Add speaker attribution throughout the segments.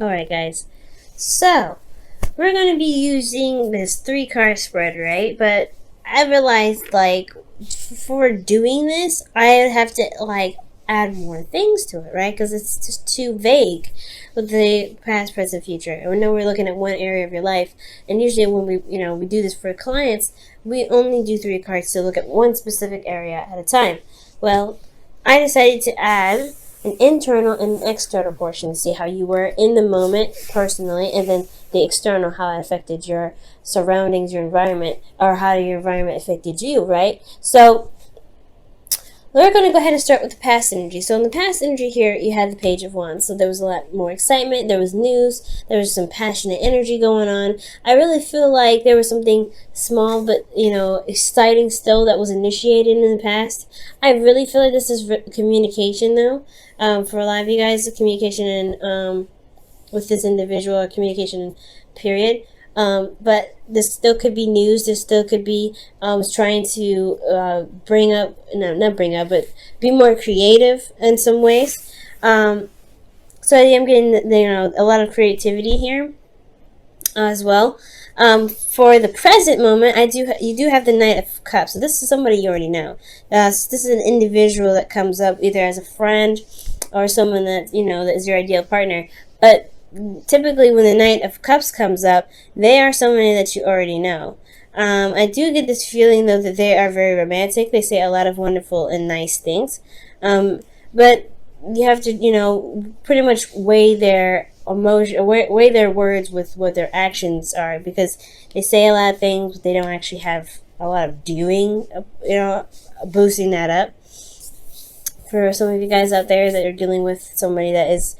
Speaker 1: Alright, guys. So, we're going to be using this 3-card spread, right? But I realized, like, for doing this, I have to, like, add more things to it, right? Because it's just too vague with the past, present, future. And we know we're looking at one area of your life. And usually when we do this for clients, we only do 3 cards to look at one specific area at a time. Well, I decided to add an internal and an external portion to see how you were in the moment personally, and then the external, how it affected your surroundings, your environment, or how your environment affected you, right? So we're going to go ahead and start with the past energy. So in the past energy here, you had the Page of Wands. So there was a lot more excitement. There was news. There was some passionate energy going on. I really feel like there was something small but, exciting still that was initiated in the past. I really feel like this is communication, though. For a lot of you guys, the communication with this individual, or communication period. But this still could be news. This still could be trying to but be more creative in some ways. So I am getting a lot of creativity here as well. For the present moment, you do have the Knight of Cups. So this is somebody you already know. So this is an individual that comes up either as a friend or someone that that is your ideal partner. But typically when the Knight of Cups comes up, they are somebody that you already know. I do get this feeling, though, that they are very romantic. They say a lot of wonderful and nice things. But you have to, pretty much weigh their emotion, weigh their words with what their actions are, because they say a lot of things, but they don't actually have a lot of doing, boosting that up. For some of you guys out there that are dealing with somebody that is,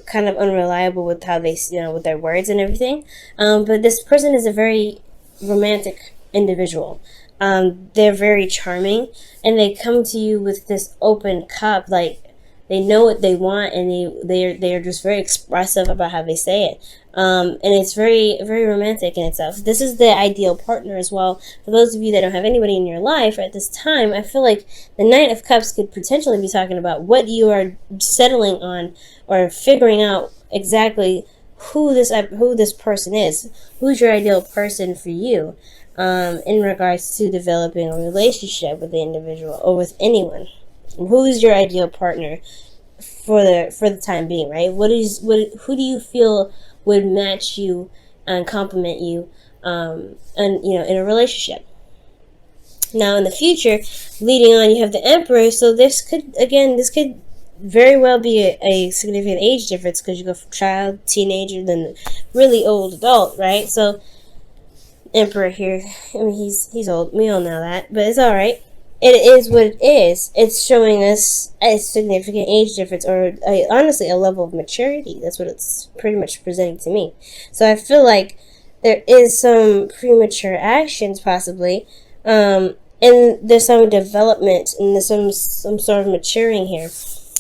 Speaker 1: kind of unreliable with how they, with their words and everything. But this person is a very romantic individual. They're very charming, and they come to you with this open cup, like they know what they want, and they're just very expressive about how they say it. And it's very, very romantic in itself. This is the ideal partner as well. For those of you that don't have anybody in your life at this time, I feel like the Knight of Cups could potentially be talking about what you are settling on, or figuring out exactly who this person is. Who's your ideal person for you, in regards to developing a relationship with the individual or with anyone. Who's your ideal partner for the time being, right? Who do you feel would match you and complement you, and in a relationship? Now in the future, leading on, you have the Emperor. So this could very well be a significant age difference, because you go from child, teenager, then really old adult, right? So Emperor here, I mean, he's old. We all know that, but it's all right. It is what it is. It's showing us a significant age difference, or honestly a level of maturity. That's what it's pretty much presenting to me. So I feel like there is some premature actions possibly, and there's some development, and there's some sort of maturing here.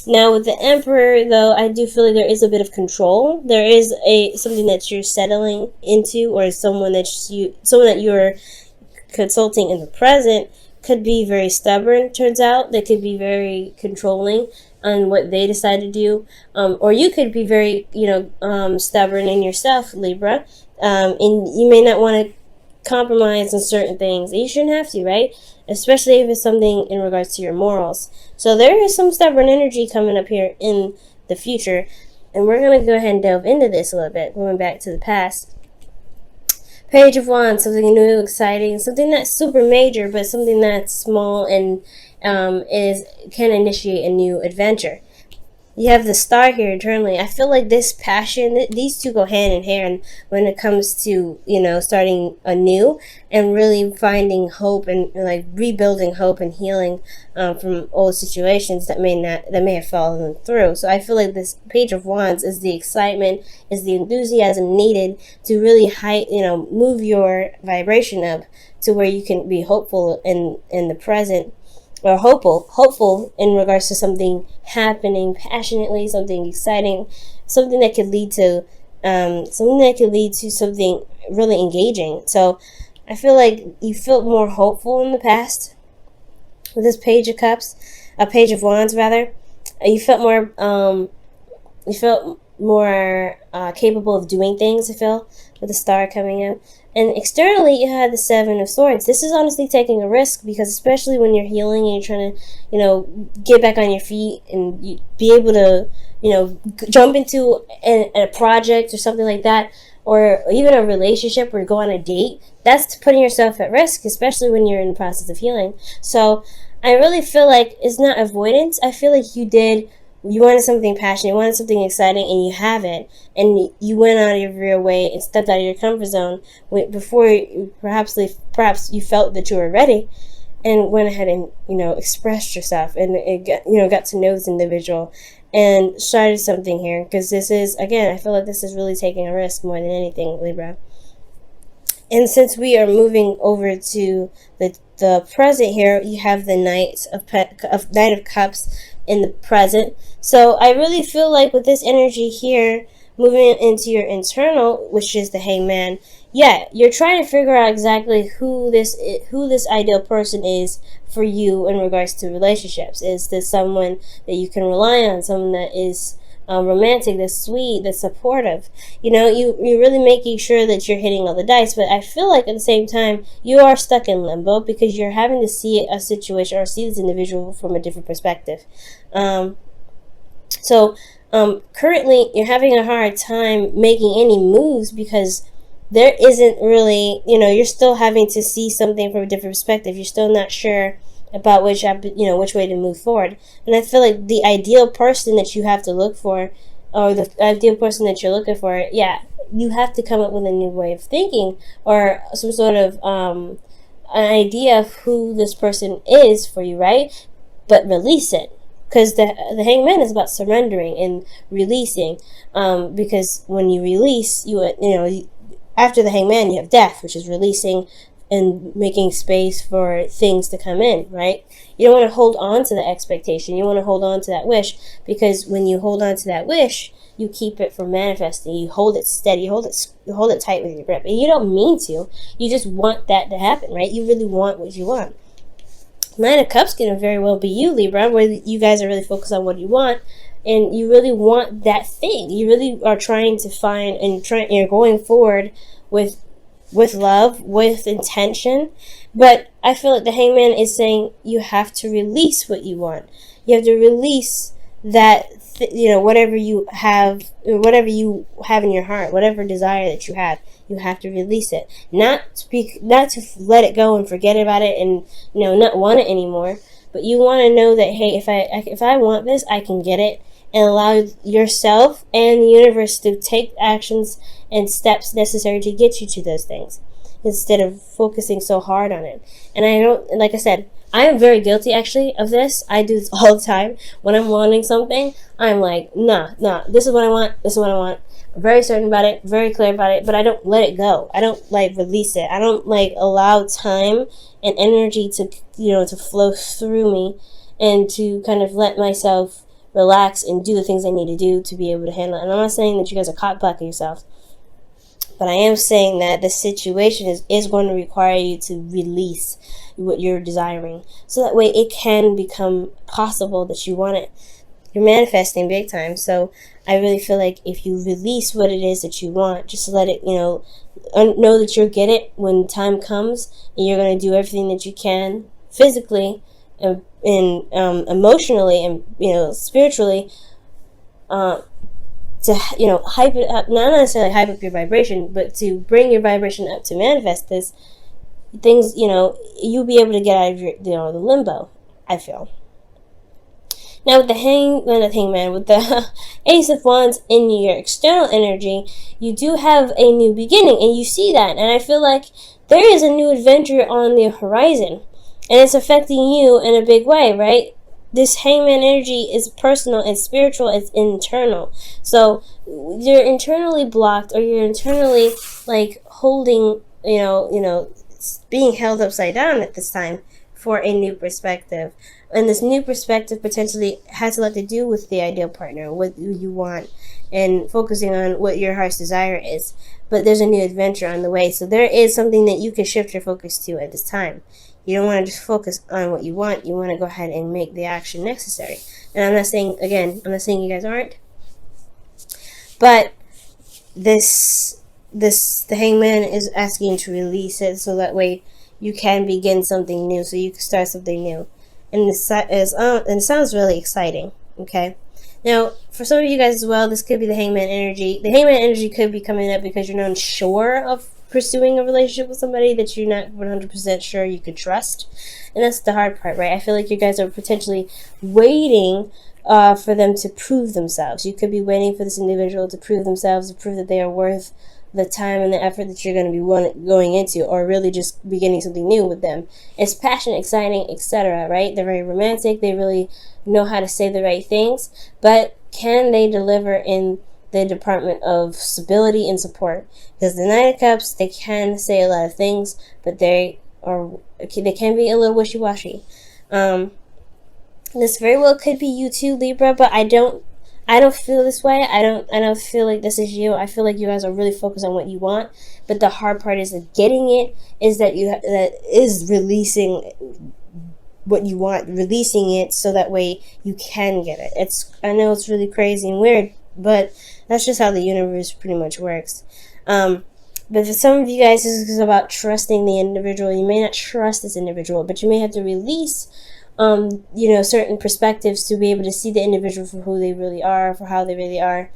Speaker 1: Now with the Emperor, though, I do feel like there is a bit of control. There is something that you're settling into, or someone that you're consulting in the present could be very stubborn. Turns out they could be very controlling on what they decide to do, or you could be very stubborn in yourself, Libra, and you may not want to compromise on certain things. You shouldn't have to, right? Especially if it's something in regards to your morals. So there is some stubborn energy coming up here in the future, and we're going to go ahead and delve into this a little bit, going back to the past. Page of Wands, something new, exciting, something not super major, but something that's small and can initiate a new adventure. You have the Star here internally. I feel like this passion, these two go hand in hand when it comes to, starting anew and really finding hope, and like rebuilding hope and healing from old situations that may have fallen through. So I feel like this Page of Wands is the excitement, is the enthusiasm needed to really move your vibration up to where you can be hopeful in the present, or hopeful in regards to something happening passionately, something exciting, something that could lead to something really engaging. So I feel like you felt more hopeful in the past with this Page of Cups, a Page of Wands rather. You felt more more capable of doing things, I feel, with the star coming out. And externally, you have the Seven of Swords. This is honestly taking a risk, because especially when you're healing and you're trying to, get back on your feet and be able to, jump into a project or something like that, or even a relationship or go on a date, that's putting yourself at risk, especially when you're in the process of healing. So I really feel like it's not avoidance. I feel like you wanted something passionate, you wanted something exciting, and you have it, and you went out of your way and stepped out of your comfort zone before perhaps you felt that you were ready, and went ahead and expressed yourself, and got to know this individual and started something here. Because this is, again, I feel like this is really taking a risk more than anything, Libra. And since we are moving over to the present here, you have the Knight of Cups in the present. So I really feel like with this energy here, moving into your internal, which is the Hangman, yeah, you're trying to figure out exactly who this ideal person is for you in regards to relationships. Is this someone that you can rely on, someone that is romantic, that's sweet, that's supportive? You're really making sure that you're hitting all the dice, but I feel like at the same time you are stuck in limbo, because you're having to see a situation or see this individual from a different perspective. Currently you're having a hard time making any moves, because there isn't really, you're still having to see something from a different perspective. You're still not sure about which way to move forward. And I feel like the ideal person that you have to look for, or the ideal person that you're looking for, yeah, you have to come up with a new way of thinking, or some sort of an idea of who this person is for you, right? But release it. Because the Hangman is about surrendering and releasing. Because when you release, after the Hangman, you have Death, which is releasing and making space for things to come in, right? You don't want to hold on to the expectation. You want to hold on to that wish, because when you hold on to that wish, you keep it from manifesting. You hold it steady. You hold it tight with your grip. And you don't mean to. You just want that to happen, right? You really want what you want. Nine of Cups can very well be you, Libra, where you guys are really focused on what you want, and you really want that thing. You really are trying to find, and you're going forward with love, with intention. But I feel like the Hangman is saying you have to release what you want. You have to release that, whatever you have in your heart, whatever desire that you have to release it. Not to let it go and forget about it and not want it anymore. But you want to know that, hey, if I want this, I can get it, and allow yourself and the universe to take actions and steps necessary to get you to those things, instead of focusing so hard on it. And like I said, I am very guilty actually of this. I do this all the time. When I'm wanting something, I'm like, nah, this is what I want. I'm very certain about it, very clear about it, but I don't let it go. I don't release it. I don't allow time and energy to to flow through me, and to kind of let myself relax and do the things I need to do to be able to handle it. And I'm not saying that you guys are caught blocking yourself, but I am saying that the situation is going to require you to release what you're desiring, so that way it can become possible that you want it. You're manifesting big time. So I really feel like if you release what it is that you want, just let it, know that you'll get it when time comes, and you're going to do everything that you can physically and emotionally and spiritually, to hype it up, not necessarily hype up your vibration, but to bring your vibration up to manifest this things. You'll be able to get out of your the limbo, I feel. Now with the Hangman, with the Ace of Wands in your external energy, you do have a new beginning, and you see that, and I feel like there is a new adventure on the horizon, and it's affecting you in a big way, right? This Hangman energy is personal, it's spiritual, it's internal. So you're internally blocked, or you're internally holding, being held upside down at this time for a new perspective. And this new perspective potentially has a lot to do with the ideal partner, what you want, and focusing on what your heart's desire is. But there's a new adventure on the way, so there is something that you can shift your focus to at this time. You don't want to just focus on what you want. You want to go ahead and make the action necessary. And I'm not saying you guys aren't. But the Hangman is asking you to release it, so that way you can begin something new, so you can start something new. And it sounds really exciting. Okay. Now, for some of you guys as well, this could be the Hangman energy. The Hangman energy could be coming up because you're not unsure of pursuing a relationship with somebody that you're not 100% sure you could trust. And that's the hard part, right? I feel like you guys are potentially waiting for them to prove themselves. You could be waiting for this individual to prove themselves, to prove that they are worth the time and the effort that you're going to be going into, or really just beginning something new with them. It's passionate, exciting, etc., right? They're very romantic. They really know how to say the right things, but can they deliver in the department of stability and support? Because the Knight of Cups, they can say a lot of things, but they can be a little wishy-washy. This very well could be you too, Libra, but I don't feel this way. I don't feel like this is you. I feel like you guys are really focused on what you want, but the hard part is that getting it is that is releasing what you want, releasing it so that way you can get it. I know it's really crazy and weird, but that's just how the universe pretty much works. But for some of you guys, this is about trusting the individual. You may not trust this individual, but you may have to release certain perspectives to be able to see the individual for who they really are, for how they really are,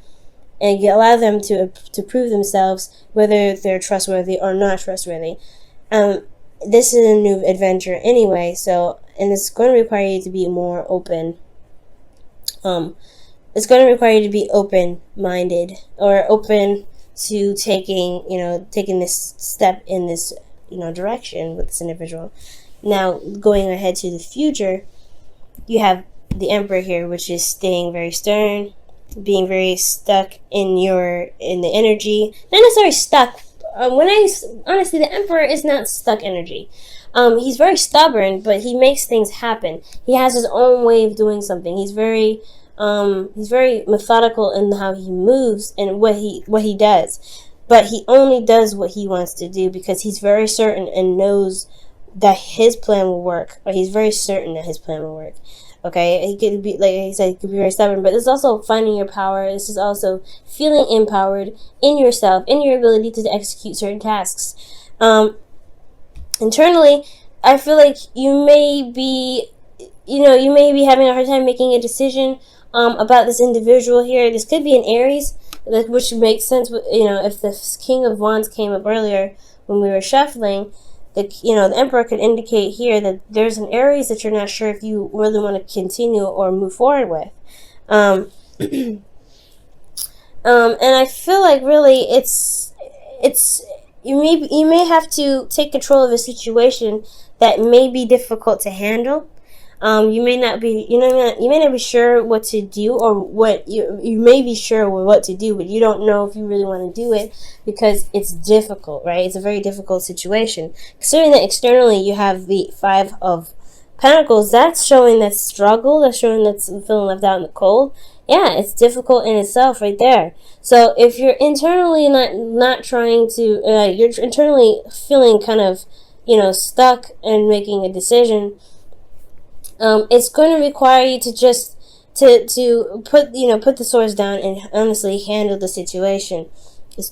Speaker 1: and allow them to prove themselves, whether they're trustworthy or not trustworthy. This is a new adventure anyway, and it's going to require you to be more open. It's going to require you to be open-minded, or open to taking this step in this, direction with this individual. Now, going ahead to the future, you have the Emperor here, which is staying very stern, being very stuck in the energy. Not necessarily stuck. Honestly, the Emperor is not stuck energy. He's very stubborn, but he makes things happen. He has his own way of doing something. He's very methodical in how he moves and what he does. But he only does what he wants to do because he's very certain and knows that his plan will work, or he's very certain that his plan will work. Okay, he could be, like I said, he could be very stubborn, but it's also finding your power. This is also feeling empowered in yourself, in your ability to execute certain tasks. Internally, I feel like you may be having a hard time making a decision about this individual here. This could be an Aries, which makes sense. If the King of Wands came up earlier when we were shuffling, the Emperor could indicate here that there's an Aries that you're not sure if you really want to continue or move forward with. And I feel like really it's you may have to take control of a situation that may be difficult to handle. You may not be sure what to do, or what you may be sure what to do, but you don't know if you really want to do it because it's difficult, right? It's a very difficult situation. Considering that externally you have the Five of Pentacles, that's showing that struggle, that's showing that's feeling left out in the cold. Yeah, it's difficult in itself right there. So if you're internally not trying to, you're internally feeling kind of, stuck and making a decision, it's going to require you to just to put the swords down and honestly handle the situation.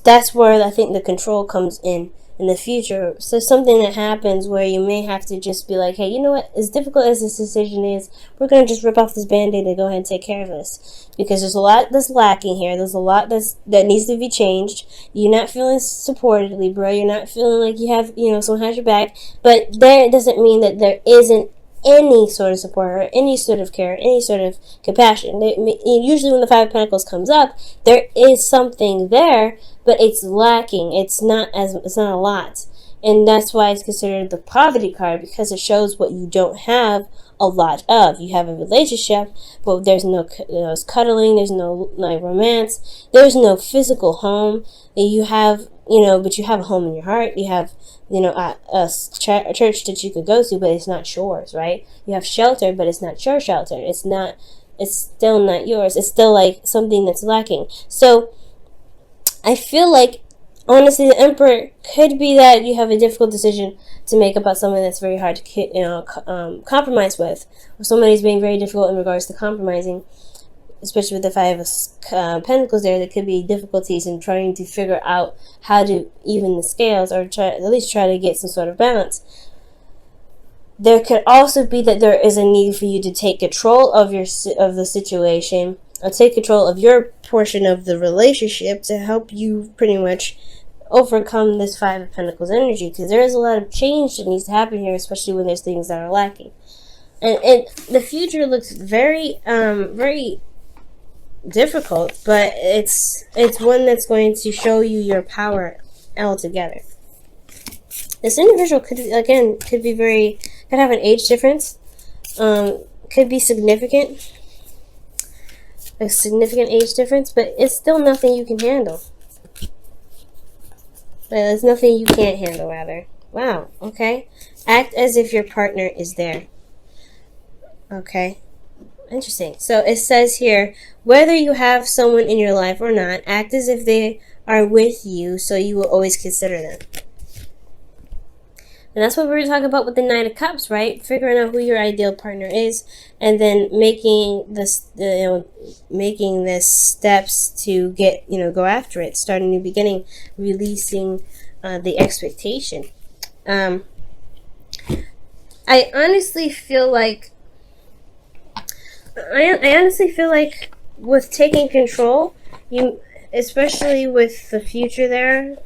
Speaker 1: That's where I think the control comes in the future. So something that happens where you may have to just be like, hey, you know what? As difficult as this decision is, we're going to just rip off this Band-Aid and go ahead and take care of this. Because there's a lot that's lacking here. There's a lot that needs to be changed. You're not feeling supported, Libra. You're not feeling like you have, someone has your back. But that doesn't mean that there isn't any sort of support or any sort of care, any sort of compassion. Usually when the Five of Pentacles comes up, there is something there, but it's lacking. It's not a lot. And that's why it's considered the poverty card, because it shows what you don't have a lot of. You have a relationship, but there's no cuddling, there's no romance, there's no physical home. You have, but you have a home in your heart. You have, a church that you could go to, but it's not yours, right? You have shelter, but it's not your shelter. It's still not yours. It's still like something that's lacking. So I feel like, honestly, the Emperor could be that you have a difficult decision to make about something that's very hard to compromise with, or somebody's being very difficult in regards to compromising. especially with the Five of Pentacles there could be difficulties in trying to figure out how to even the scales, or at least try to get some sort of balance. There could also be that there is a need for you to take control of the situation, or take control of your portion of the relationship to help you pretty much overcome this Five of Pentacles energy, because there is a lot of change that needs to happen here, especially when there's things that are lacking. And the future looks very very difficult, but it's one that's going to show you your power altogether. This individual could have an age difference, could be significant, a significant age difference, but it's still nothing you can handle. There's nothing you can't handle, rather. Wow, okay. Act as if your partner is there. Okay. Interesting. So it says here, whether you have someone in your life or not, act as if they are with you, so you will always consider them. And that's what we were talking about with the Knight of Cups, right? Figuring out who your ideal partner is, and then making this steps to get, go after it, start a new beginning, releasing the expectation. I honestly feel like with taking control, especially with the future there,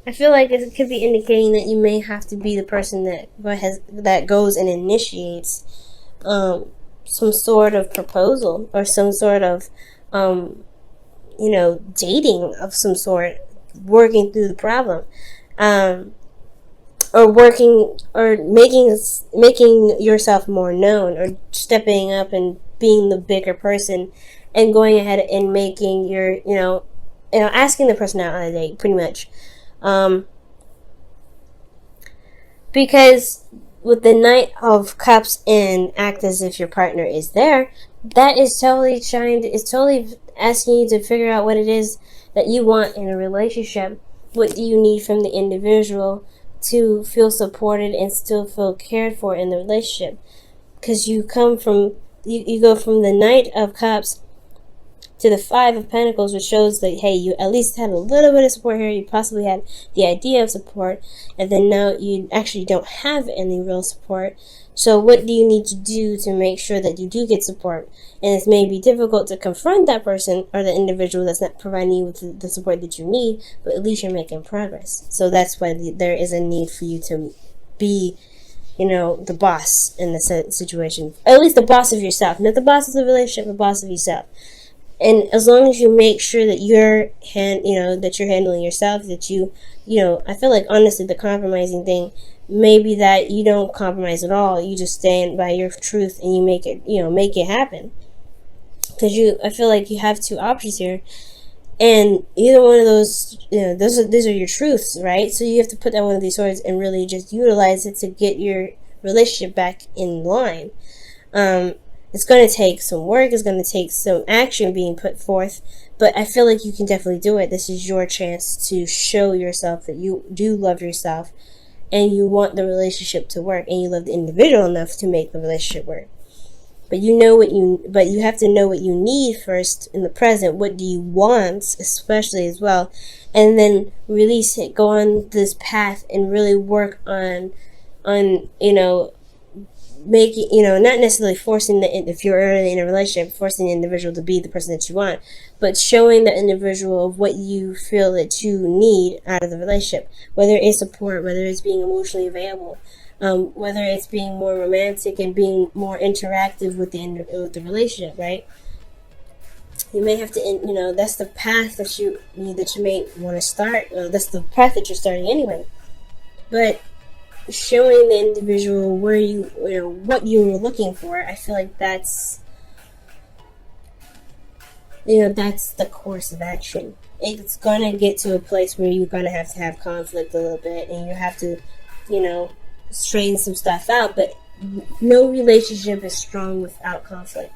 Speaker 1: I feel like it could be indicating that you may have to be the person that goes and initiates some sort of proposal, or some sort of dating of some sort, working through the problem, or making yourself more known, or stepping up and being the bigger person, and going ahead and making your asking the person out on a date, pretty much. Because with the Knight of Cups and act as if your partner is there, that is totally asking you to figure out what it is that you want in a relationship. What do you need from the individual to feel supported and still feel cared for in the relationship? Because you go from the Knight of Cups to the Five of Pentacles, which shows that, hey, you at least had a little bit of support here. You possibly had the idea of support, and then now you actually don't have any real support. So what do you need to do to make sure that you do get support? And it may be difficult to confront that person or the individual that's not providing you with the support that you need, but at least you're making progress. So that's why there is a need for you to be, the boss in the situation. At least the boss of yourself. Not the boss of the relationship, the boss of yourself. And as long as you make sure that you're handling yourself, that I feel like, honestly, the compromising thing may be that you don't compromise at all. You just stand by your truth and you make it happen. Because I feel like you have two options here, and either one of those, these are your truths, right? So you have to put down one of these swords and really just utilize it to get your relationship back in line. It's going to take some work. It's going to take some action being put forth. But I feel like you can definitely do it. This is your chance to show yourself that you do love yourself, and you want the relationship to work, and you love the individual enough to make the relationship work. But you have to know what you need first in the present. What do you want, especially, as well, and then release it. Go on this path and really work on making, not necessarily forcing if you're already in a relationship, forcing the individual to be the person that you want, but showing the individual of what you feel that you need out of the relationship, whether it's support, whether it's being emotionally available, whether it's being more romantic and being more interactive with the relationship, right? You may have to, that's the path that you may want to start. That's the path that you're starting anyway. But showing the individual where what you were looking for, I feel like that's the course of action. It's gonna get to a place where you're gonna have to have conflict a little bit, and you have to straighten some stuff out. But no relationship is strong without conflict.